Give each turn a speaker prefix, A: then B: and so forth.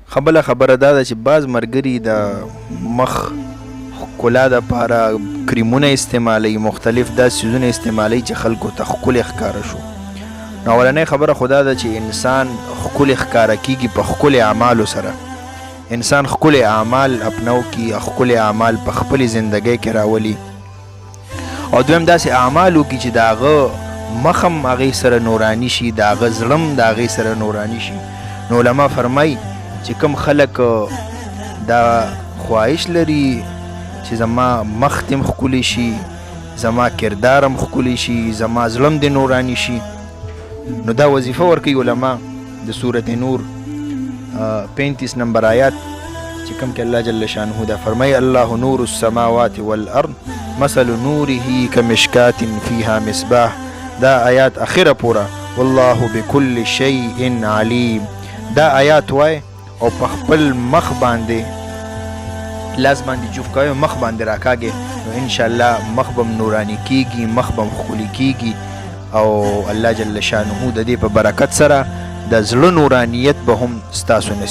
A: خبره دا ده چې بعض ملګري د مخ ښکلا دپاره کریمونه استعمالوي، مختلف داسې څیزونه استعمالوي چې خلکو ته ښکلې ښکاره شو. نو اولنۍ خبره خو دا ده چې انسان ښکلې ښکاره کیږي په ښکلې اعمالو سره. انسان ښکلې اعمال اپنو کي، ښکلې اعمال په خپلې زندګۍ کې راولي، او دویم داسې اعمال وکړي چې د هغه مخ هم هغې سره نوراني شي، د هغه زړه هم د هغې سره نوراني شي. نو علما فرمایي چې کوم خلک دا خواهش لري چې زما مخ دې هم ښکلی شي، زما کردار هم ښکلی شي، زما زړه هم دې نوراني شي، نو دا وظیفه ورکوي علما د سورت نور 35 نمبر آیات چې کوم کې الله جل شانه دا فرمایي الله نور السماوات والارض مثل نوره کمشکات فیها مصباح. دا آیات اخره پورا والله بكل شیء علیم. دا آیات وای او په خپل مخ باندې لاس باندې جوف کوي، مخ باندې راکاږي، نو ان شاء الله مخ بم نورانی کیږي، مخ بم ښکلی کیږي، او الله جل شانه د دې په برکت سره د زړه نورانیت به هم ستاسو نصیب